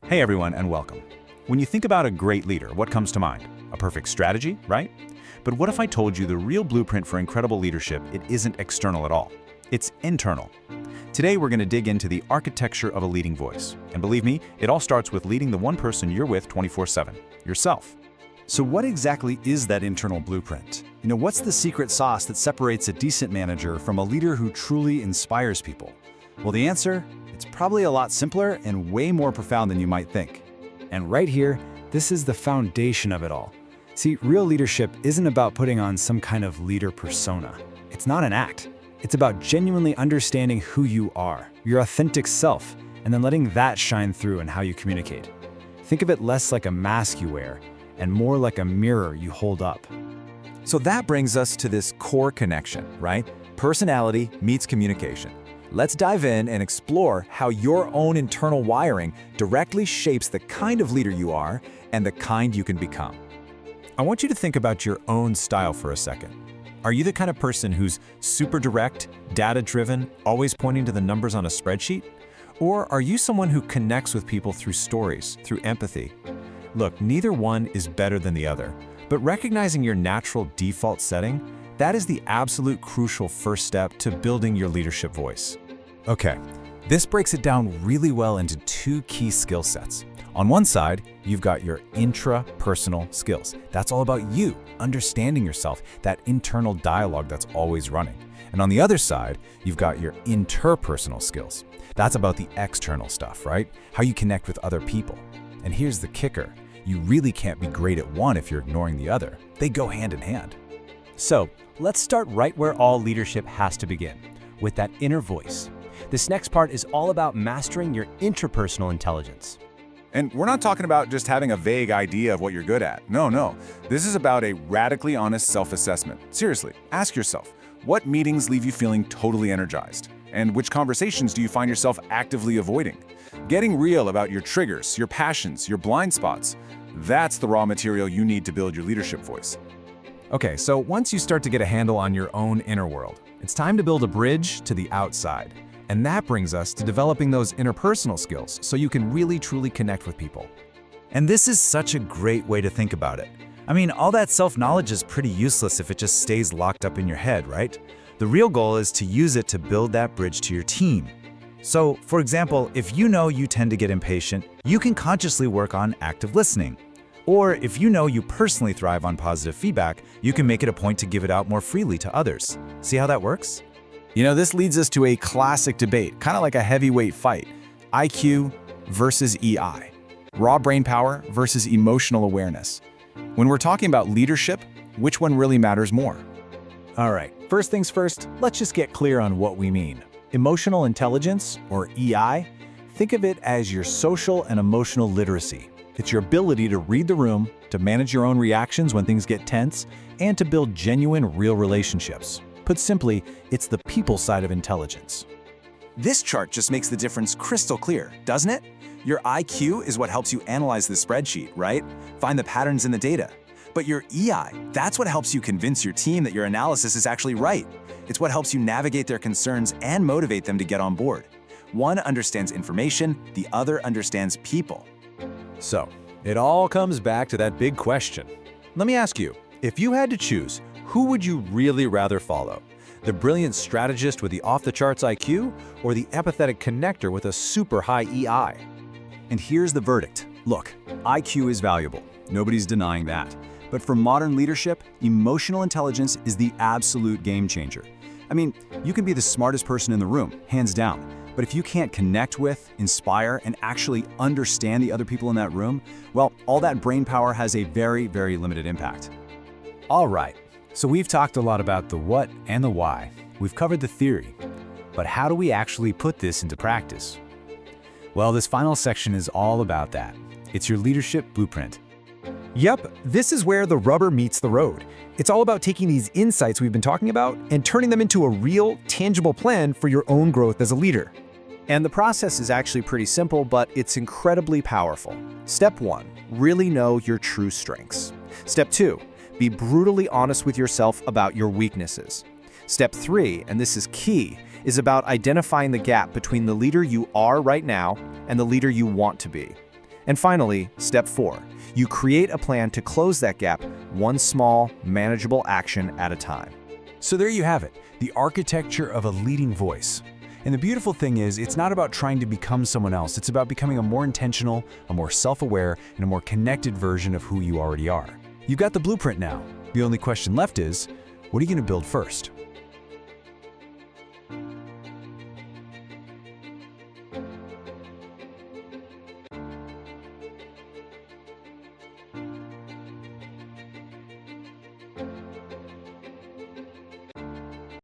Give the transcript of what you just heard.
Hey everyone, and welcome. When you think about a great leader, what comes to mind? A perfect strategy, right? But what if I told you the real blueprint for incredible leadership, it isn't external at all? It's internal. Today we're going to dig into the architecture of a leading voice. And believe me, it all starts with leading the one person you're with 24/7, yourself. So what exactly is that internal blueprint? What's the secret sauce that separates a decent manager from a leader who truly inspires people? Well, the answer? It's probably a lot simpler and way more profound than you might think. And right here, this is the foundation of it all. See, real leadership isn't about putting on some kind of leader persona. It's not an act. It's about genuinely understanding who you are, your authentic self, and then letting that shine through in how you communicate. Think of it less like a mask you wear and more like a mirror you hold up. So that brings us to this core connection, right? Personality meets communication. Let's dive in and explore how your own internal wiring directly shapes the kind of leader you are and the kind you can become. I want you to think about your own style for a second. Are you the kind of person who's super direct, data-driven, always pointing to the numbers on a spreadsheet? Or are you someone who connects with people through stories, through empathy? Look, neither one is better than the other, but recognizing your natural default setting, that is the absolute crucial first step to building your leadership voice. Okay, this breaks it down really well into two key skill sets. On one side, you've got your intrapersonal skills. That's all about you, understanding yourself, that internal dialogue that's always running. And on the other side, you've got your interpersonal skills. That's about the external stuff, right? How you connect with other people. And here's the kicker. You really can't be great at one if you're ignoring the other. They go hand in hand. So, let's start right where all leadership has to begin, with that inner voice. This next part is all about mastering your interpersonal intelligence. And we're not talking about just having a vague idea of what you're good at. No. This is about a radically honest self-assessment. Seriously, ask yourself, what meetings leave you feeling totally energized? And which conversations do you find yourself actively avoiding? Getting real about your triggers, your passions, your blind spots, that's the raw material you need to build your leadership voice. Okay, so once you start to get a handle on your own inner world, it's time to build a bridge to the outside. And that brings us to developing those interpersonal skills so you can really truly connect with people. And this is such a great way to think about it. I mean, all that self-knowledge is pretty useless if it just stays locked up in your head, right? The real goal is to use it to build that bridge to your team. So, for example, if you know you tend to get impatient, you can consciously work on active listening. Or if you know you personally thrive on positive feedback, you can make it a point to give it out more freely to others. See how that works? This leads us to a classic debate, kind of like a heavyweight fight. IQ versus EI. Raw brain power versus emotional awareness. When we're talking about leadership, which one really matters more? All right, first things first, let's just get clear on what we mean. Emotional intelligence, or EI, think of it as your social and emotional literacy. It's your ability to read the room, to manage your own reactions when things get tense, and to build genuine, real relationships. Put simply, it's the people side of intelligence. This chart just makes the difference crystal clear, doesn't it? Your IQ is what helps you analyze the spreadsheet, right? Find the patterns in the data. But your EI, that's what helps you convince your team that your analysis is actually right. It's what helps you navigate their concerns and motivate them to get on board. One understands information, the other understands people. So, it all comes back to that big question. Let me ask you, if you had to choose, who would you really rather follow? The brilliant strategist with the off-the-charts IQ or the empathetic connector with a super high EI? And here's the verdict. Look, IQ is valuable. Nobody's denying that. But for modern leadership, emotional intelligence is the absolute game changer. I mean, you can be the smartest person in the room, hands down. But if you can't connect with, inspire, and actually understand the other people in that room, well, all that brain power has a very, very limited impact. All right, so we've talked a lot about the what and the why. We've covered the theory. But how do we actually put this into practice? Well, this final section is all about that. It's your leadership blueprint. Yep, this is where the rubber meets the road. It's all about taking these insights we've been talking about and turning them into a real, tangible plan for your own growth as a leader. And the process is actually pretty simple, but it's incredibly powerful. Step 1, really know your true strengths. Step 2, be brutally honest with yourself about your weaknesses. Step 3, and this is key, is about identifying the gap between the leader you are right now and the leader you want to be. And finally, step 4. You create a plan to close that gap, one small, manageable action at a time. So there you have it, the architecture of a leading voice. And the beautiful thing is, it's not about trying to become someone else. It's about becoming a more intentional, a more self-aware, and a more connected version of who you already are. You've got the blueprint now. The only question left is, what are you going to build first?